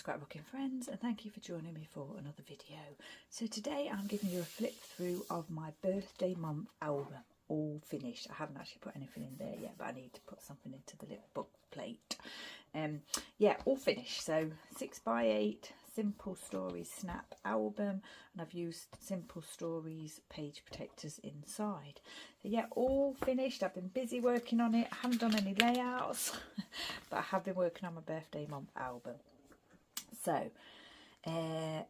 scrapbooking friends, and thank you for joining me for another video. So today I'm giving you a flip through of my birthday month album, all finished. I haven't actually put anything in there yet, but I need to put something into the little book plate. Yeah, all finished. So 6x8 Simple Stories snap album, and I've used Simple Stories page protectors inside. So yeah, all finished. I've been busy working on it. I haven't done any layouts, but I have been working on my birthday month album. So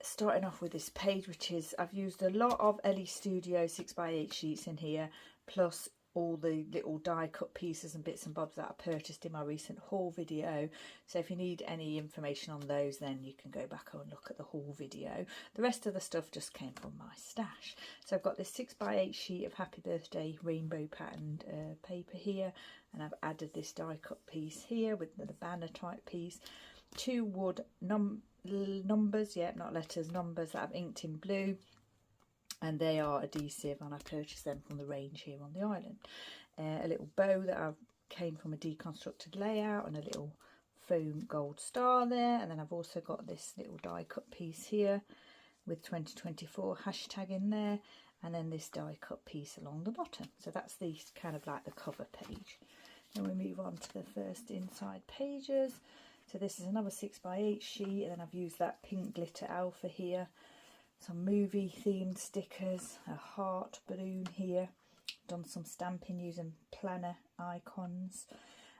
starting off with this page, which is, I've used a lot of Ellie Studio 6x8 sheets in here, plus all the little die cut pieces and bits and bobs that I purchased in my recent haul video. So if you need any information on those, then you can go back and look at the haul video. The rest of the stuff just came from my stash. So I've got this 6x8 sheet of Happy Birthday rainbow patterned paper here, and I've added this die cut piece here with the banner type piece, two wood numbers, yeah, not letters, numbers that I've inked in blue, and they are adhesive, and I purchased them from the range here on the island. A little bow that came from a deconstructed layout, and a little foam gold star there. And then I've also got this little die cut piece here with 2024 hashtag in there, and then this die cut piece along the bottom. So that's the kind of like the cover page. Then we move on to the first inside pages. So this is another 6x8 sheet, and then I've used that pink glitter alpha here, some movie themed stickers, a heart balloon here, done some stamping using planner icons,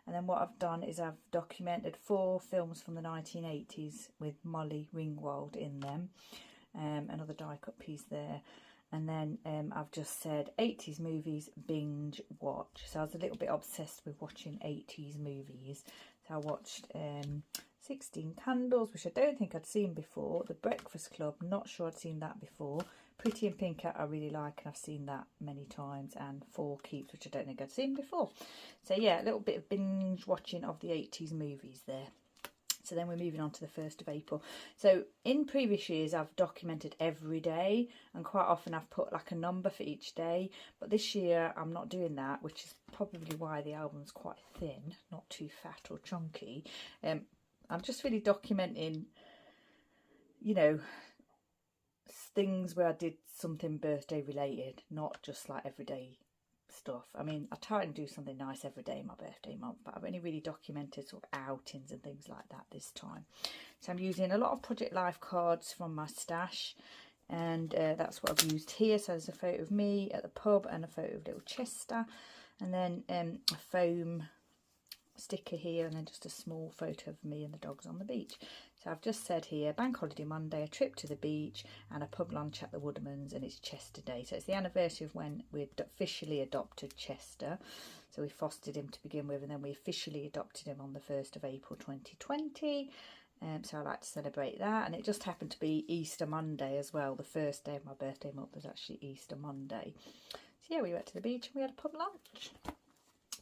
and then what I've done is I've documented 4 films from the 1980s with Molly Ringwald in them, another die cut piece there, and then I've just said 80s movies binge watch. So I was a little bit obsessed with watching 80s movies. So I watched 16 Candles, which I don't think I'd seen before. The Breakfast Club, not sure I'd seen that before. Pretty in Pink I really like, and I've seen that many times. And 4 Keeps, which I don't think I'd seen before. So yeah, a little bit of binge watching of the 80s movies there. So then we're moving on to the 1st of April. So in previous years, I've documented every day, and quite often I've put like a number for each day. But this year I'm not doing that, which is probably why the album's quite thin, not too fat or chunky. I'm just really documenting, you know, things where I did something birthday related, not just like everyday stuff. I mean, I try and do something nice every day in my birthday month, but I've only really documented sort of outings and things like that this time. So I'm using a lot of Project Life cards from my stash, and that's what I've used here. So there's a photo of me at the pub and a photo of little Chester, and then a foam sticker here, and then just a small photo of me and the dogs on the beach. So I've just said here, Bank Holiday Monday, a trip to the beach and a pub lunch at the Woodmans, and it's Chester Day. So it's the anniversary of when we officially adopted Chester. So we fostered him to begin with, and then we officially adopted him on the 1st of April 2020. So I like to celebrate that, and it just happened to be Easter Monday as well. The first day of my birthday month was actually Easter Monday. So yeah, we went to the beach and we had a pub lunch.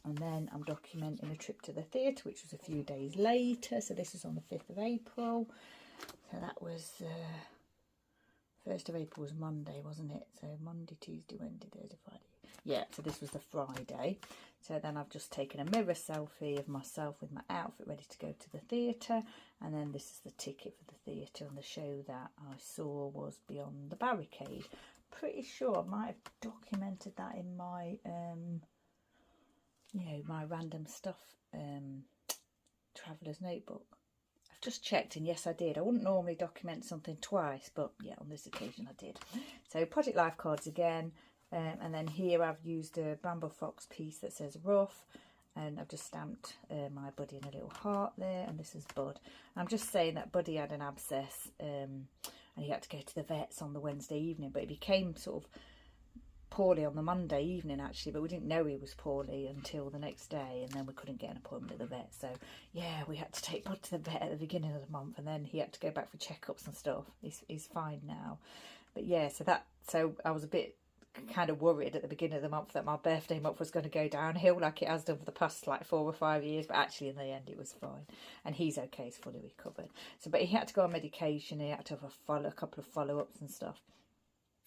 And then I'm documenting a trip to the theatre, which was a few days later. So this is on the 5th of April. So that was, 1st of April was Monday, wasn't it? So Monday, Tuesday, Wednesday, Thursday, Friday. Yeah, so this was the Friday. So then I've just taken a mirror selfie of myself with my outfit ready to go to the theatre. And then this is the ticket for the theatre, and the show that I saw was Beyond the Barricade. Pretty sure I might have documented that in my... you know, my random stuff traveller's notebook. I've just checked, and yes I did. I wouldn't normally document something twice, but yeah, on this occasion I did. So Project Life cards again, and then here I've used a Bramble Fox piece that says rough, and I've just stamped my Buddy in a little heart there, and this is Bud. I'm just saying that Buddy had an abscess, and he had to go to the vets on the Wednesday evening, but it became sort of poorly on the Monday evening actually, but we didn't know he was poorly until the next day, and then we couldn't get an appointment at the vet. So yeah, we had to take Bud to the vet at the beginning of the month, and then he had to go back for checkups and stuff. He's fine now. But yeah, so I was a bit kind of worried at the beginning of the month that my birthday month was going to go downhill like it has done for the past like 4 or 5 years, but actually in the end it was fine, and he's okay, he's fully recovered. So but he had to go on medication, he had to have a couple of follow-ups and stuff,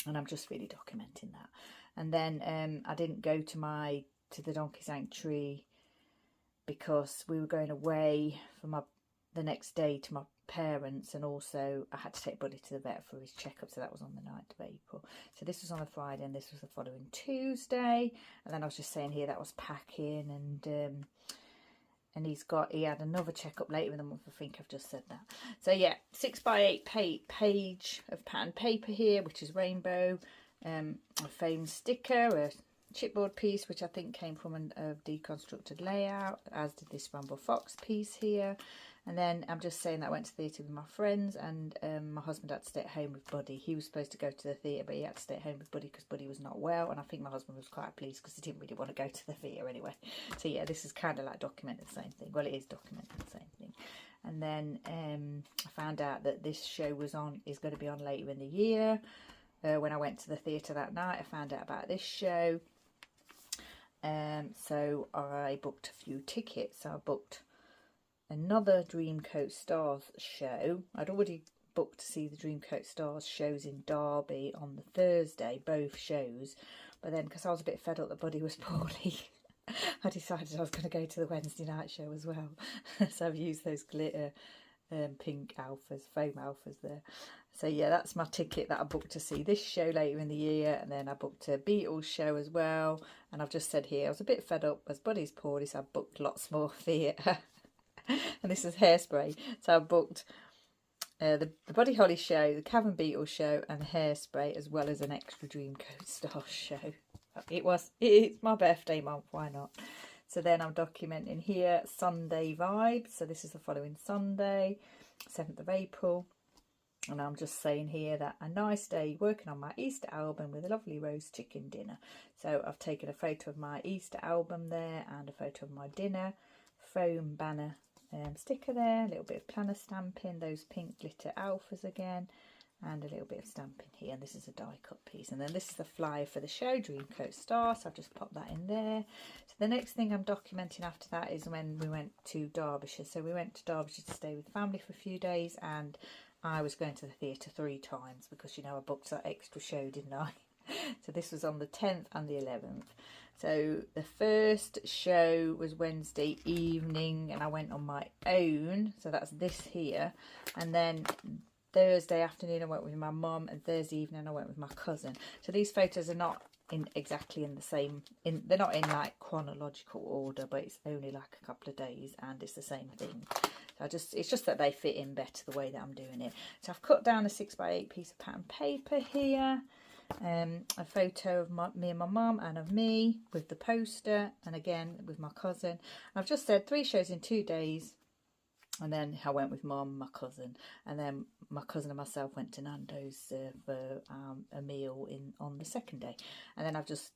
and I'm just really documenting that. And then I didn't go to the donkey sanctuary because we were going away for the next day to my parents, and also I had to take Buddy to the vet for his checkup, so that was on the 9th of April. So this was on a Friday and this was the following Tuesday. And then I was just saying here that was packing, and he had another checkup later in the month. I think I've just said that. So yeah, 6x8 page of pattern paper here, which is rainbow, a foam sticker, a chipboard piece, which I think came from a deconstructed layout, as did this Ramble Fox piece here. And then I'm just saying that I went to the theatre with my friends, and my husband had to stay at home with Buddy. He was supposed to go to the theatre, but he had to stay at home with Buddy because Buddy was not well. And I think my husband was quite pleased because he didn't really want to go to the theatre anyway. So yeah, this is kind of like documenting the same thing. Well, it is documenting the same thing. And then I found out that this show is going to be on later in the year. When I went to the theatre that night, I found out about this show. So I booked a few tickets. So I booked another Dreamcoat Stars show. I'd already booked to see the Dreamcoat Stars shows in Derby on the Thursday, both shows. But then, because I was a bit fed up that Buddy was poorly, I decided I was going to go to the Wednesday night show as well. So I've used those glitter pink alphas, foam alphas there. So yeah, that's my ticket that I booked to see this show later in the year. And then I booked a Beatles show as well. And I've just said here, I was a bit fed up as Buddy's poorly, so I booked lots more theatre. And this is Hairspray. So I booked the Buddy Holly show, the Cavern Beatles show, and Hairspray, as well as an extra Dreamcoat Stars show. It's my birthday month, why not? So then I'm documenting here Sunday vibes. So this is the following Sunday, 7th of April. And I'm just saying here that a nice day working on my Easter album with a lovely roast chicken dinner. So I've taken a photo of my Easter album there and a photo of my dinner. Foam banner sticker there, a little bit of planner stamping, those pink glitter alphas again, and a little bit of stamping here. And this is a die cut piece. And then this is the flyer for the show, Dreamcoat Star. So I've just popped that in there. So the next thing I'm documenting after that is when we went to Derbyshire. So we went to Derbyshire to stay with family for a few days, and I was going to the theatre 3 times because, you know, I booked that extra show, didn't I? So this was on the 10th and the 11th. So the first show was Wednesday evening, and I went on my own. So that's this here. And then Thursday afternoon I went with my mum, and Thursday evening I went with my cousin. So these photos are not exactly in the same, they're not in like chronological order, but it's only like a couple of days and it's the same thing. So it's just that they fit in better the way that I'm doing it. So I've cut down a 6x8 piece of pattern paper here. A photo of me and my mum, and of me with the poster, and again with my cousin. I've just said 3 shows in 2 days, and then I went with mum, my cousin, and then my cousin and myself went to Nando's for a meal on the second day. And then I've just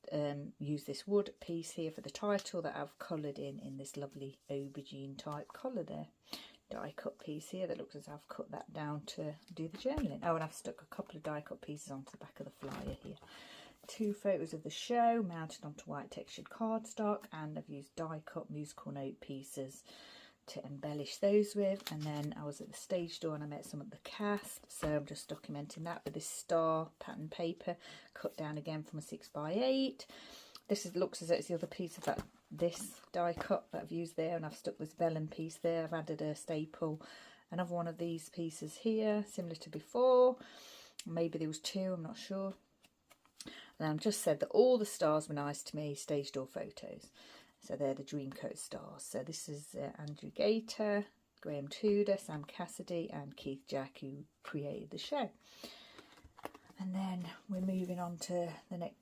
used this wood piece here for the title that I've coloured in this lovely aubergine type colour there. Die cut piece here that looks as I've cut that down to do the journaling. Oh, and I've stuck a couple of die cut pieces onto the back of the flyer here. 2 photos of the show mounted onto white textured cardstock, and I've used die cut musical note pieces to embellish those with. And then I was at the stage door and I met some of the cast, so I'm just documenting that with this star pattern paper cut down again from a 6x8. Looks as though it's the other piece of this die cut that I've used there, and I've stuck this vellum piece there. I've added a staple, another one of these pieces here, similar to before. Maybe there was 2, I'm not sure. And I've just said that all the stars were nice to me, stage door photos. So they're the Dreamcoat Stars. So this is Andrew Gator, Graham Tudor, Sam Cassidy, and Keith Jack, who created the show. And then we're moving on to the next.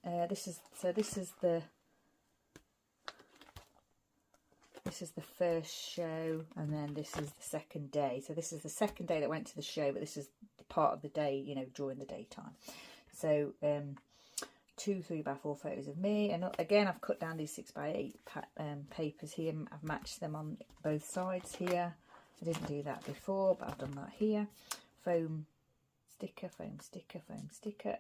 This is the first show, and then this is the second day. So this is the second day that went to the show, but this is part of the day, you know, during the daytime. So 2 3x4 photos of me, and again I've cut down these 6x8 papers here. I've matched them on both sides here. I didn't do that before, but I've done that here. Foam sticker,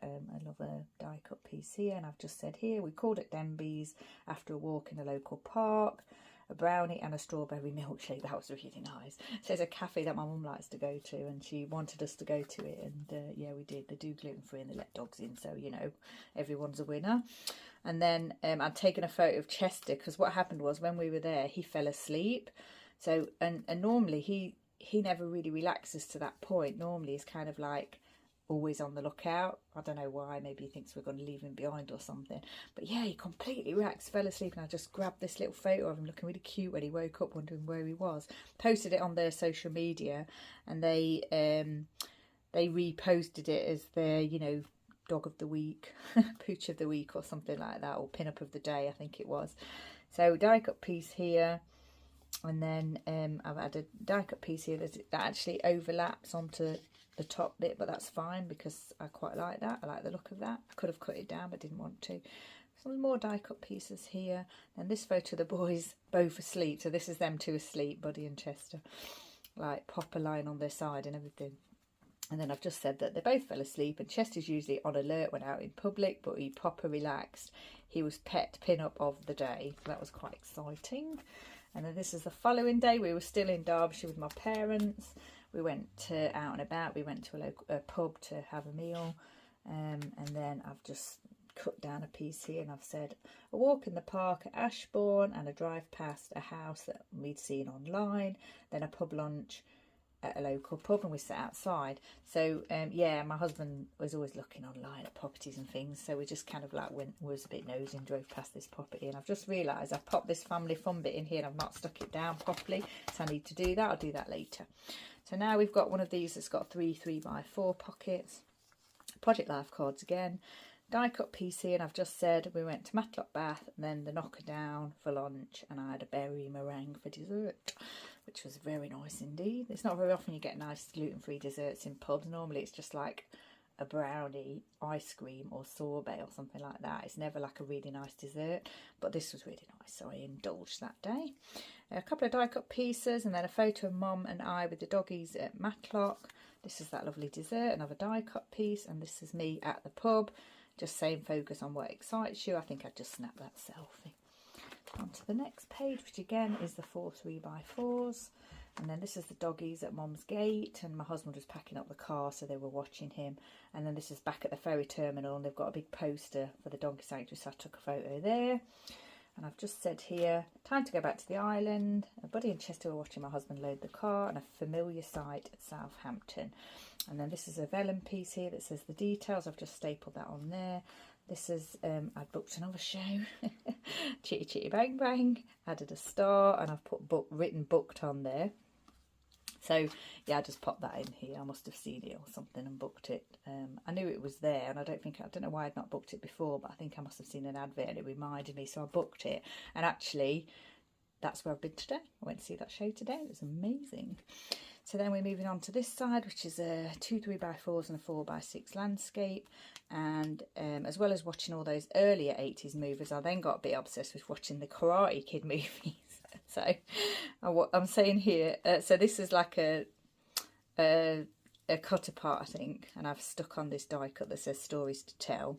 another die cut piece here, and I've just said here we called at Denby's after a walk in a local park. A brownie and a strawberry milkshake. That was really nice. So it's a cafe that my mum likes to go to, and she wanted us to go to it, and yeah, we did. They do gluten free and they let dogs in, so you know, everyone's a winner. And then I'd taken a photo of Chester, because what happened was when we were there he fell asleep. So and normally he never really relaxes to that point. Normally he's kind of like always on the lookout. I don't know why, maybe he thinks we're going to leave him behind or something. But yeah, he completely relaxed, fell asleep, and I just grabbed this little photo of him looking really cute when he woke up, wondering where he was. Posted it on their social media, and they reposted it as their, you know, dog of the week, pooch of the week or something like that, or pin up of the day, I think it was. So die cut piece here, and then I've had a die cut piece here that actually overlaps onto the top bit, but that's fine because I quite like that. I like the look of that. I could have cut it down but didn't want to. Some more die cut pieces here, and this photo of the boys both asleep. So this is them two asleep, Buddy and Chester, like Popper lying on their side and everything. And then I've just said that they both fell asleep, and Chester's usually on alert when out in public, but he proper relaxed. He was pet pin-up of the day, so that was quite exciting. And then this is the following day. We were still in Derbyshire with my parents. We went out and about. We went to a pub to have a meal. And then I've just cut down a piece here, and I've said a walk in the park at Ashbourne and a drive past a house that we'd seen online, then a pub lunch at a local pub, and we sat outside. So yeah, my husband was always looking online at properties and things, so we just kind of like was a bit nosy and drove past this property. And I've just realised I've popped this family fun bit in here and I've not stuck it down properly, so I need to do that. I'll do that later. So now we've got one of these that's got 3 3x4 pockets, Project Life cards again, die cut piece here, and I've just said we went to Matlock Bath and then the Knocker Down for lunch, and I had a berry meringue for dessert, which was very nice indeed. It's not very often you get nice gluten-free desserts in pubs. Normally it's just like a brownie, ice cream or sorbet or something like that. It's never like a really nice dessert, but this was really nice, so I indulged that day. A couple of die cut pieces, and then a photo of Mum and I with the doggies at Matlock. This is that lovely dessert, another die cut piece, and this is me at the pub, just saying focus on what excites you. I think I just snapped that selfie. On to the next page, which again is the 4 3x4s, and then this is the doggies at Mum's gate, and my husband was packing up the car, so they were watching him. And then this is back at the ferry terminal, and they've got a big poster for the doggy sanctuary, so I took a photo there. And I've just said here, time to go back to the island. Buddy and Chester were watching my husband load the car, and a familiar sight at Southampton. And then this is a vellum piece here that says the details. I've just stapled that on there. This is, I'd booked another show, Chitty Chitty Bang Bang, added a star, and I've put written booked on there. So yeah, I just popped that in here. I must have seen it or something and booked it. I knew it was there, and I don't know why I'd not booked it before, but I think I must have seen an advert and it reminded me, so I booked it. And actually, that's where I've been today. I went to see that show today. It was amazing. So then we're moving on to this side, which is a 2 3x4s and a 4x6 landscape. And as well as watching all those earlier 80s movies, I then got a bit obsessed with watching the Karate Kid movies. So I'm saying here, so this is like a cut apart, I think, and I've stuck on this die cut that says Stories to Tell.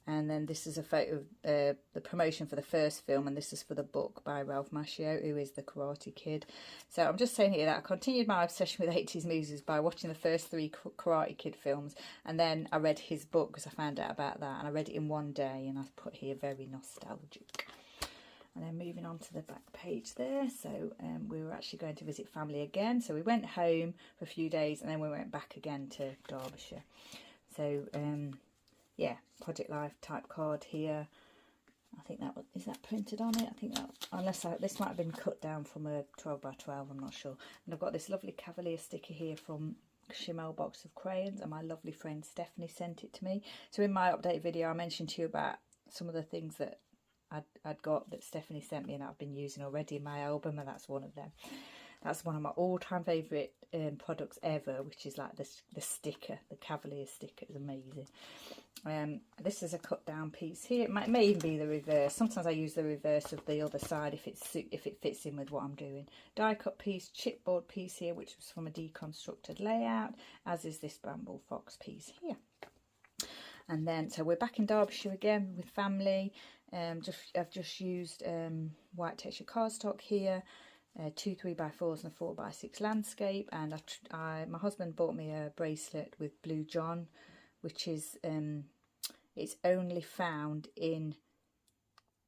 And then this is a photo of the promotion for the first film, and this is for the book by Ralph Macchio, who is the Karate Kid. So I'm just saying here that I continued my obsession with 80s movies by watching the first 3 Karate Kid films, and then I read his book because I found out about that, and I read it in one day, and I've put here very nostalgic. And then moving on to the back page there, so we were actually going to visit family again, so we went home for a few days and then we went back again to Derbyshire. So yeah, Project Life type card here. I think that is that printed on it. I think that, unless this might have been cut down from a 12x12, I'm not sure. And I've got this lovely Cavalier sticker here from Shimel Box of Crayons, and my lovely friend Stephanie sent it to me. So in my update video, I mentioned to you about some of the things that I'd got that Stephanie sent me and I've been using already in my album, and that's one of them. That's one of my all-time favourite products ever, which is like the sticker, the Cavalier sticker is amazing. This is a cut-down piece here. It may even be the reverse. Sometimes I use the reverse of the other side if it fits in with what I'm doing. Die-cut piece, chipboard piece here, which was from a deconstructed layout, as is this Bramble Fox piece here. And then, so we're back in Derbyshire again with family. I've just used white texture cardstock here, 2 3x4s and a 4x6 landscape, and my husband bought me a bracelet with Blue John, which is it's only found in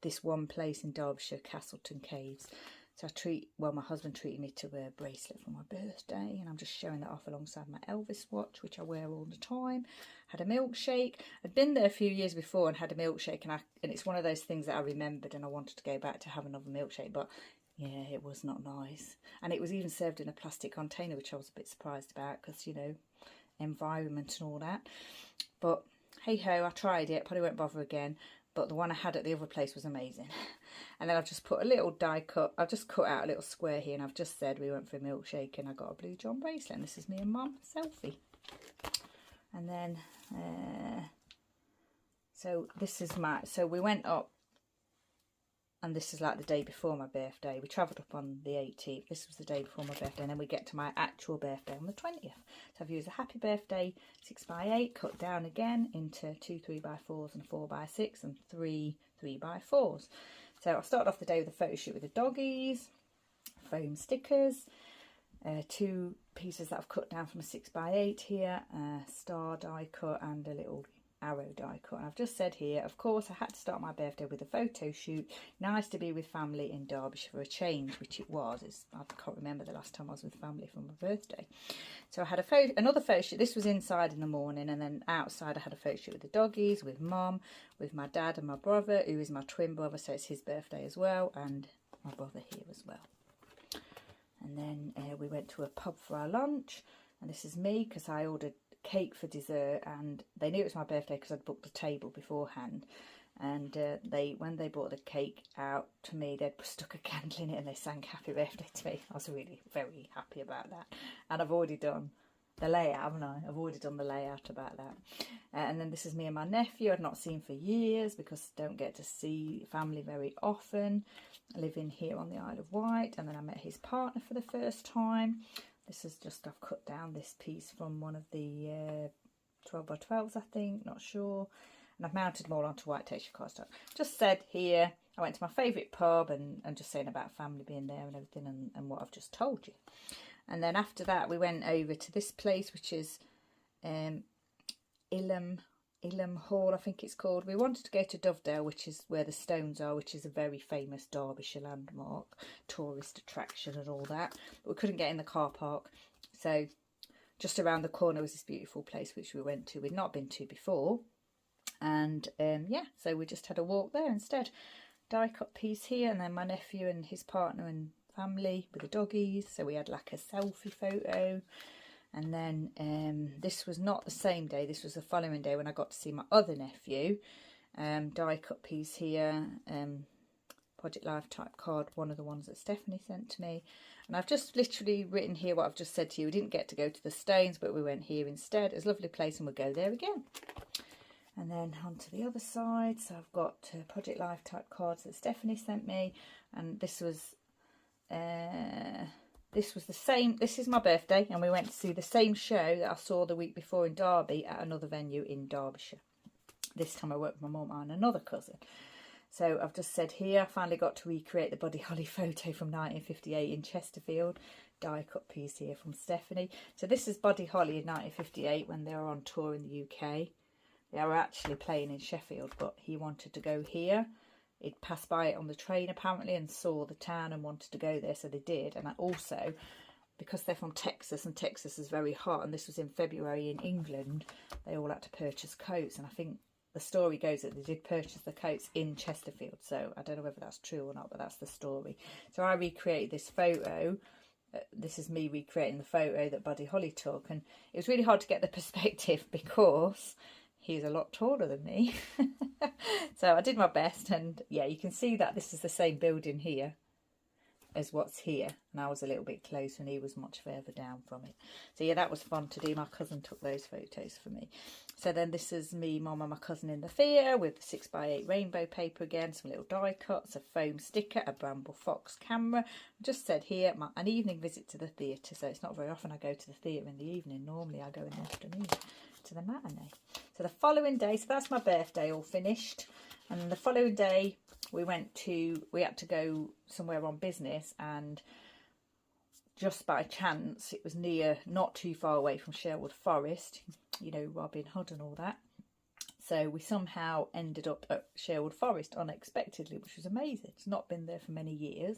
this one place in Derbyshire, Castleton Caves. So my husband treated me to a bracelet for my birthday, and I'm just showing that off alongside my Elvis watch, which I wear all the time. Had a milkshake. I'd been there a few years before and had a milkshake, and it's one of those things that I remembered, and I wanted to go back to have another milkshake, but yeah, it was not nice. And it was even served in a plastic container, which I was a bit surprised about because, you know, environment and all that. But hey ho, I tried it, probably won't bother again. But the one I had at the other place was amazing. And then I've just put a little die cut. I've just cut out a little square here, and I've just said we went for a milkshake, and I got a blue John bracelet. And this is me and Mum selfie. And then, so this is so we went up, and this is like the day before my birthday. We travelled up on the 18th. This was the day before my birthday, and then we get to my actual birthday on the 20th. So I've used a happy birthday 6x8, cut down again into 2 3x4s and 4x6 and 3 3x4s. So I started off the day with a photo shoot with the doggies, foam stickers, 2 pieces that I've cut down from a 6x8 here, a star die cut and a little arrow die cut. And I've just said here, of course, I had to start my birthday with a photo shoot. Nice to be with family in Derbyshire for a change, which it was. I can't remember the last time I was with family for my birthday. So I had another photo shoot. This was inside in the morning, and then outside I had a photo shoot with the doggies, with Mum, with my dad and my brother, who is my twin brother, so it's his birthday as well, and my brother here as well. And then we went to a pub for our lunch, and this is me because I ordered cake for dessert, and they knew it was my birthday because I'd booked the table beforehand. And when they brought the cake out to me, they'd stuck a candle in it and they sang happy birthday to me. I was really very happy about that. And I've already done the layout, haven't I? I've already done the layout about that. And then this is me and my nephew I'd not seen for years because I don't get to see family very often. Living here on the Isle of Wight. And then I met his partner for the first time. This is just, I've cut down this piece from one of the 12x12s, I think, not sure. And I've mounted more onto white texture cardstock. Just said here, I went to my favourite pub and just saying about family being there and everything and what I've just told you. And then after that, we went over to this place, which is Ilham Hall, I think it's called. We wanted to go to Dovedale, which is where the stones are, which is a very famous Derbyshire landmark, tourist attraction and all that. But we couldn't get in the car park. So just around the corner was this beautiful place, which we went to. We'd not been to before. And yeah, so we just had a walk there instead. Die cut piece here, and then my nephew and his partner and family with the doggies. So we had like a selfie photo. And then this was not the same day, this was the following day when I got to see my other nephew. Die cut piece here, Project Life type card, one of the ones that Stephanie sent to me. And I've just literally written here what I've just said to you. We didn't get to go to the Stones, but we went here instead. It's a lovely place and we'll go there again. And then onto the other side. So I've got Project Life type cards that Stephanie sent me. And this was the same, this is my birthday, and we went to see the same show that I saw the week before in Derby at another venue in Derbyshire. This time I worked with my mum and another cousin. So I've just said here, I finally got to recreate the Buddy Holly photo from 1958 in Chesterfield. Die cut piece here from Stephanie. So this is Buddy Holly in 1958 when they were on tour in the UK. They were actually playing in Sheffield, but he wanted to go here. He'd passed by it on the train apparently and saw the town and wanted to go there, so they did. And also, because they're from Texas and Texas is very hot, and this was in February in England, they all had to purchase coats. And I think the story goes that they did purchase the coats in Chesterfield. So I don't know whether that's true or not, but that's the story. So I recreated this photo. This is me recreating the photo that Buddy Holly took. And it was really hard to get the perspective because he's a lot taller than me. So I did my best, and yeah, you can see that this is the same building here as what's here, and I was a little bit closer and he was much further down from it. So yeah, that was fun to do. My cousin took those photos for me. So then this is me, Mum and my cousin in the theatre with the 6x8 rainbow paper again, some little die cuts, a foam sticker, a Bramble Fox camera. I just said here, an evening visit to the theatre. So it's not very often I go to the theatre in the evening. Normally I go in the afternoon to the matinee. So the following day, so that's my birthday all finished. And the following day we had to go somewhere on business, and just by chance it was not too far away from Sherwood Forest, you know, Robin Hood and all that. So we somehow ended up at Sherwood Forest unexpectedly, which was amazing. It's not been there for many years.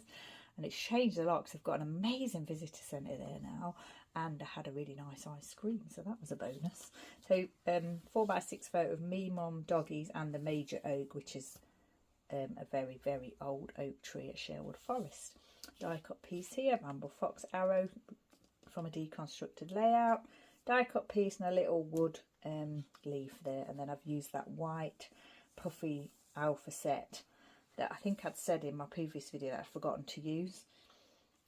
and it's changed a lot because they've got an amazing visitor centre there now, and I had a really nice ice cream, so that was a bonus. So 4x6 photo of me, mum, doggies, and the major oak, which is a very, very old oak tree at Sherwood Forest. Die cut piece here, Bramble Fox arrow from a deconstructed layout, die cut piece and a little wood leaf there, and then I've used that white puffy alpha set that I think I'd said in my previous video that I'd forgotten to use,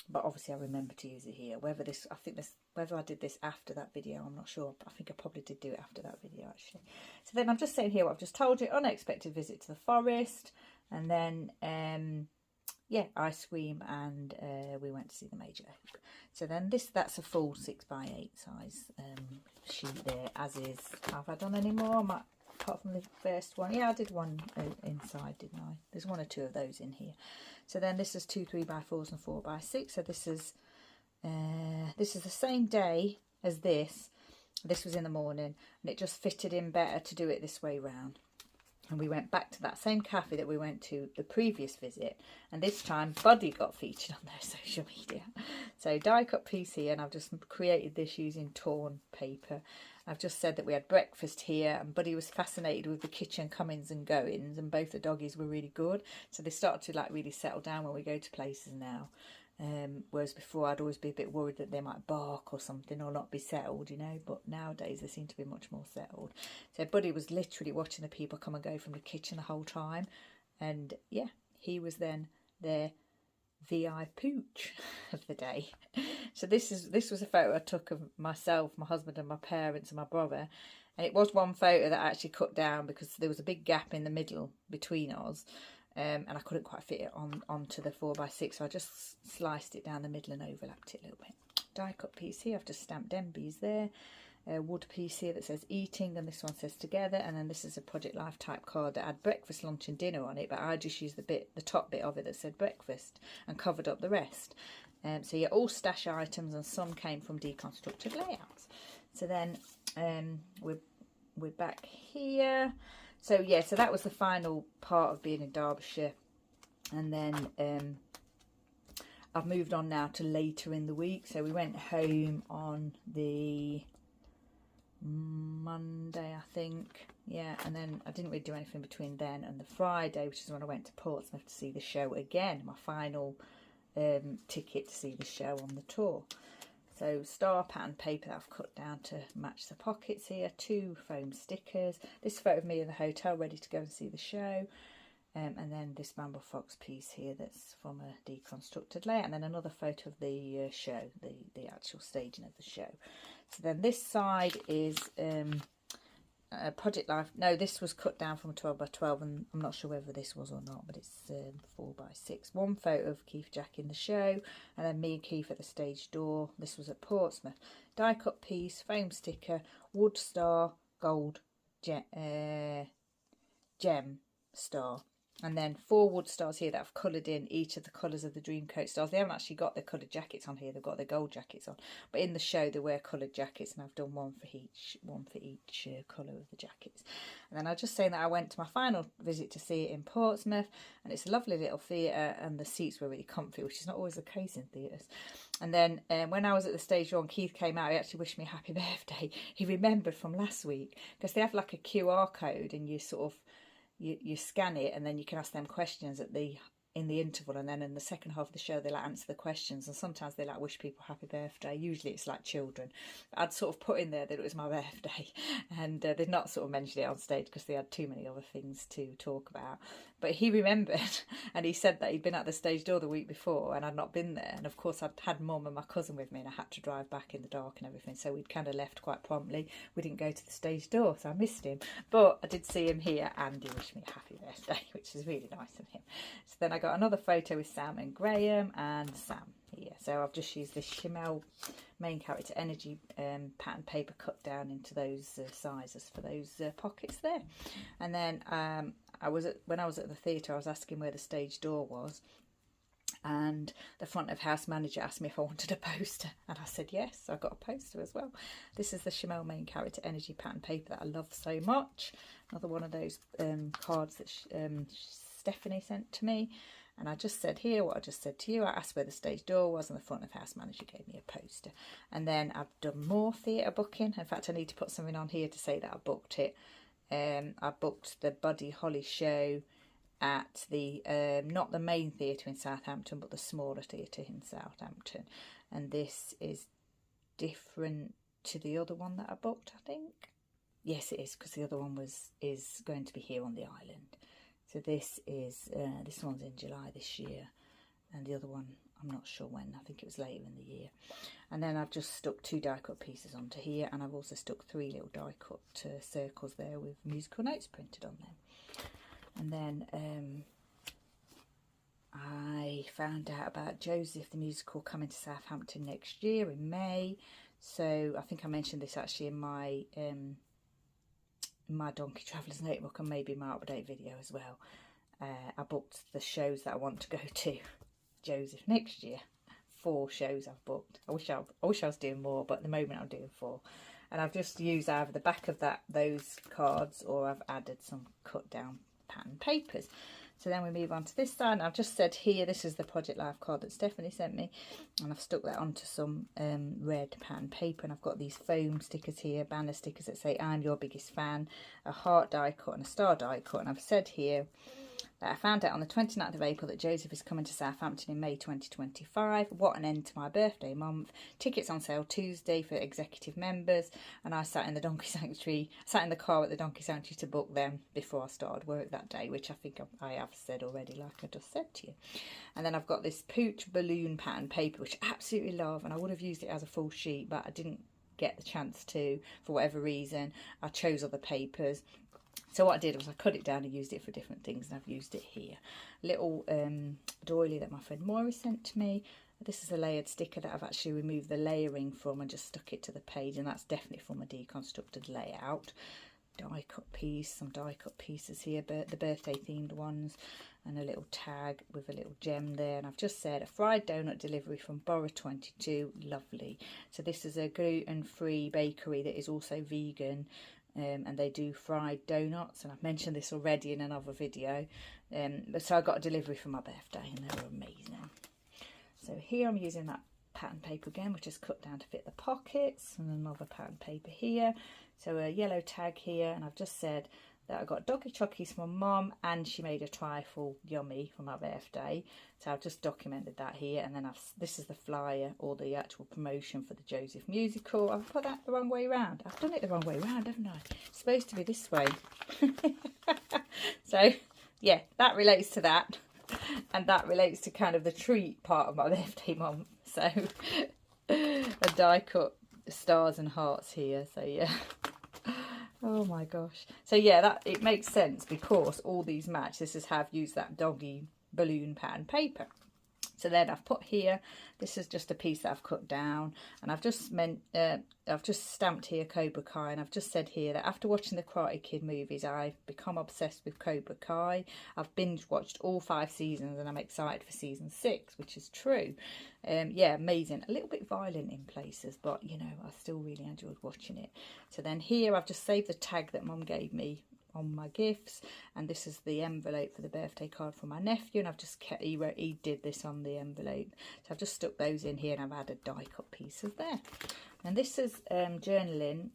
but obviously I remember to use it here. Whether I did this after that video, I'm not sure. I think I probably did do it after that video actually. So then I'm just saying here what I've just told you: unexpected visit to the forest, and then yeah, ice cream, and we went to see the major oak. So then that's a full 6x8 size sheet there, as is. Have I done any more? Apart from the first one, yeah, I did one inside, didn't I? There's one or two of those in here. So then this is 2 3x4s and 4x6. So this is the same day as this. This was in the morning, and it just fitted in better to do it this way round. And we went back to that same cafe that we went to the previous visit, and this time Buddy got featured on their social media. So die cut piece here, and I've just created this using torn paper. I've just said that we had breakfast here, and Buddy was fascinated with the kitchen comings and goings, and both the doggies were really good, so they started to like really settle down when we go to places now. Whereas before I'd always be a bit worried that they might bark or something or not be settled, you know, but nowadays they seem to be much more settled. So Buddy was literally watching the people come and go from the kitchen the whole time, and yeah, he was then their VI pooch of the day. So this was a photo I took of myself, my husband and my parents and my brother, and it was one photo that I actually cut down because there was a big gap in the middle between us. And I couldn't quite fit it onto the 4x6, so I just sliced it down the middle and overlapped it a little bit. Die cut piece here, I've just stamped Denby's there. A wood piece here that says eating, and this one says together, and then this is a Project Life type card that had breakfast, lunch and dinner on it, but I just used the top bit of it that said breakfast and covered up the rest. So yeah, all stash items, and some came from deconstructed layouts. So then we're back here. So yeah, so that was the final part of being in Derbyshire, and then I've moved on now to later in the week. So we went home on the Monday, I think, yeah, and then I didn't really do anything between then and the Friday, which is when I went to Portsmouth to see the show again, my final ticket to see the show on the tour. So star pattern paper that I've cut down to match the pockets here, 2 foam stickers, this photo of me in the hotel ready to go and see the show, and then this Bramble Fox piece here that's from a deconstructed layout, and then another photo of the show, the actual staging of the show. So then this side is Project Life. No, this was cut down from 12x12, and I'm not sure whether this was or not, but it's 4x6. One photo of Keith Jack in the show, and then me and Keith at the stage door. This was at Portsmouth. Die cut piece, foam sticker, wood star, gold gem star. And then 4 wood stars here that I've coloured in each of the colours of the Dreamcoat stars. They haven't actually got their coloured jackets on here, they've got their gold jackets on. But in the show they wear coloured jackets, and I've done one for each colour of the jackets. And then I was just saying that I went to my final visit to see it in Portsmouth, and it's a lovely little theatre, and the seats were really comfy, which is not always the case in theatres. And then when I was at the stage door and Keith came out, he actually wished me a happy birthday. He remembered from last week, because they have like a QR code, and you sort of you scan it, and then you can ask them questions in the interval, and then in the second half of the show they like answer the questions, and sometimes they like wish people happy birthday. Usually it's like children. I'd sort of put in there that it was my birthday, and they'd not sort of mentioned it on stage because they had too many other things to talk about. But he remembered, and he said that he'd been at the stage door the week before and I'd not been there, and of course I'd had mum and my cousin with me, and I had to drive back in the dark and everything, so we'd kind of left quite promptly. We didn't go to the stage door, so I missed him, but I did see him here, and he wished me a happy birthday, which is really nice of him. So then I got another photo with Sam and Graham, and Sam here. So I've just used this Chimel main character energy pattern paper cut down into those sizes for those pockets there. And then when I was at the theatre, I was asking where the stage door was, and the front of house manager asked me if I wanted a poster, and I said yes, so I got a poster as well. This is the Chimel main character energy pattern paper that I love so much. Another one of those cards that Stephanie sent to me. And I just said here what I just said to you. I asked where the stage door was, and the front of house manager gave me a poster. And then I've done more theatre booking. In fact, I need to put something on here to say that I booked it. I booked the Buddy Holly show at the not the main theatre in Southampton, but the smaller theatre in Southampton. And this is different to the other one that I booked, I think. Yes, it is, because the other one is going to be here on the island. So this one's in July this year, and the other one I'm not sure when. I think it was later in the year. And then I've just stuck 2 die cut pieces onto here, and I've also stuck 3 little die cut circles there with musical notes printed on them. And then I found out about Joseph the musical coming to Southampton next year in May. So I think I mentioned this actually in my Donkey Travellers Notebook, and maybe my update video as well. I booked the shows that I want to go to Joseph next year. 4 shows I've booked. I wish I was doing more, but at the moment I'm doing 4. And I've just used either the back of those cards, or I've added some cut down pattern papers. So then we move on to this side, and I've just said here, this is the Project Life card that Stephanie sent me, and I've stuck that onto some red pattern paper, and I've got these foam stickers here, banner stickers that say I'm your biggest fan, a heart die cut and a star die cut. And I've said here that I found out on the 29th of April that Joseph is coming to Southampton in May 2025. What an end to my birthday month. Tickets on sale Tuesday for executive members, and I sat in the Donkey Sanctuary, sat in the car at the Donkey Sanctuary to book them before I started work that day, which I think I have said already, like I just said to you. And then I've got this Pooch balloon pattern paper, which I absolutely love, and I would have used it as a full sheet, but I didn't get the chance to for whatever reason. I chose other papers. So what I did was I cut it down and used it for different things, and I've used it here. Little doily that my friend Moira sent to me. This is a layered sticker that I've actually removed the layering from and just stuck it to the page, and that's definitely from a deconstructed layout. Die cut piece, some die cut pieces here, but the birthday themed ones, and a little tag with a little gem there. And I've just said a fried donut delivery from Borough 22, lovely. So this is a gluten-free bakery that is also vegan. And they do fried donuts, and I've mentioned this already in another video. So I got a delivery for my birthday, and they were amazing. So here I'm using that pattern paper again, which is cut down to fit the pockets, and another pattern paper here. So a yellow tag here, and I've just said that I got doggy chockies from Mum, and she made a trifle yummy for my birthday. So I've just documented that here, and then this is the flyer, or the actual promotion for the Joseph musical. I've put that the wrong way around. I've done it the wrong way around, haven't I? It's supposed to be this way. So yeah, that relates to that, and that relates to kind of the treat part of my birthday month. So a die cut stars and hearts here. So yeah. Oh my gosh. So yeah, that it makes sense because all these match. This is how I've used that doggy balloon pattern paper. So then I've put here, this is just a piece that I've cut down, and I've just stamped here Cobra Kai, and I've just said here that after watching the Karate Kid movies, I've become obsessed with Cobra Kai. I've binge watched all 5 seasons, and I'm excited for season 6, which is true. Yeah, amazing. A little bit violent in places, but you know, I still really enjoyed watching it. So then here I've just saved the tag that Mum gave me on my gifts, and this is the envelope for the birthday card for my nephew, and I've just kept, he did this on the envelope, so I've just stuck those in here, and I've added die cut pieces there. And this is journaling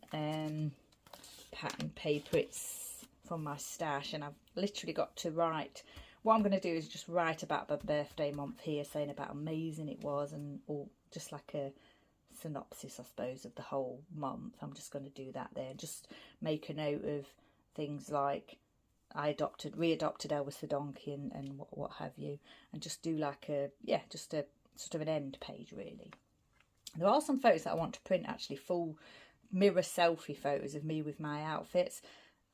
pattern paper. It's from my stash, and I've literally got to write. What I'm going to do is just write about my birthday month here, saying about amazing it was, and all just like a synopsis, I suppose, of the whole month. I'm just going to do that there, just make a note of things like I readopted Elvis the donkey and what have you, and just do like just a sort of an end page really. There are some photos that I want to print, actually full mirror selfie photos of me with my outfits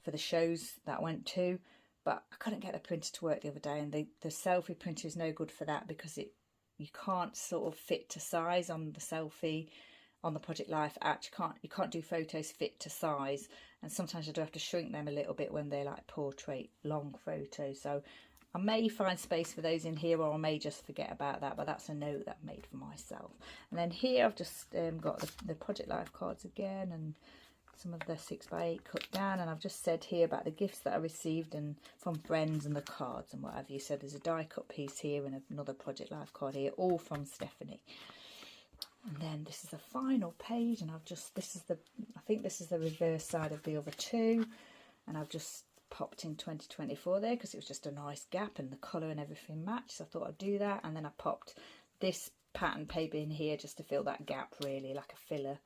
for the shows that I went to, but I couldn't get the printer to work the other day, and the selfie printer is no good for that because you can't sort of fit to size on the selfie. On the Project Life app, you can't do photos fit to size, and sometimes I do have to shrink them a little bit when they're like portrait long photos. So I may find space for those in here, or I may just forget about that, but that's a note that I've made for myself. And then here I've just got the Project Life cards again, and some of the 6x8 cut down, and I've just said here about the gifts that I received and from friends and the cards and what have you. So there's a die cut piece here and another Project Life card here, all from Stephanie. And then this is the final page, and I've just, I think this is the reverse side of the other two, and I've just popped in 2024 there because it was just a nice gap and the colour and everything matched, so I thought I'd do that. And then I popped this pattern paper in here just to fill that gap, really, like a filler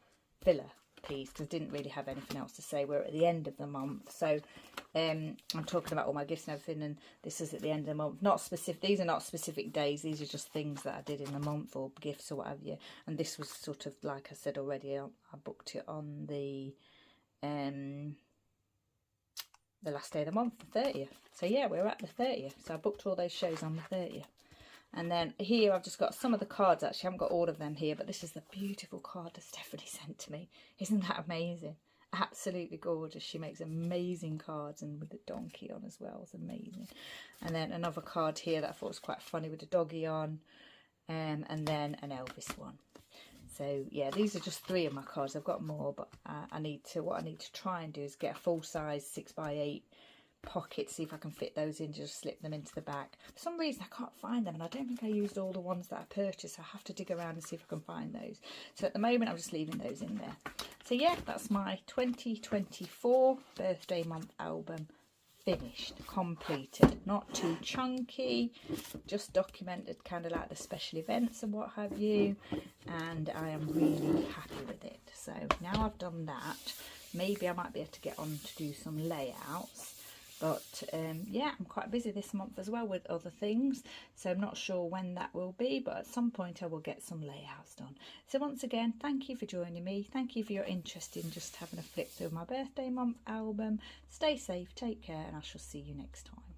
piece, because I didn't really have anything else to say. We're at the end of the month, so I'm talking about all my gifts and everything, and this is at the end of the month. Not specific, these are not specific days, these are just things that I did in the month, or gifts or whatever. And this was sort of, like I said already, I booked it on the last day of the month, the 30th. So yeah, we're at the 30th, so I booked all those shows on the 30th. And then here I've just got some of the cards. Actually, I haven't got all of them here, but this is the beautiful card that Stephanie sent to me. Isn't that amazing? Absolutely gorgeous. She makes amazing cards, and with the donkey on as well. It's amazing. And then another card here that I thought was quite funny with a doggy on, and then an Elvis one. So yeah, these are just 3 of my cards. I've got more, but what I need to try and do is get a full size 6x8 pocket, see if I can fit those in, just slip them into the back. For some reason I can't find them, and I don't think I used all the ones that I purchased. I have to dig around and see if I can find those. So at the moment I'm just leaving those in there. So yeah, that's my 2024 birthday month album finished, completed. Not too chunky, just documented kind of like the special events and what have you, and I am really happy with it. So now I've done that, maybe I might be able to get on to do some layouts. But yeah, I'm quite busy this month as well with other things, so I'm not sure when that will be, but at some point I will get some layouts done. So once again, thank you for joining me. Thank you for your interest in just having a flick through my birthday month album. Stay safe, take care, and I shall see you next time.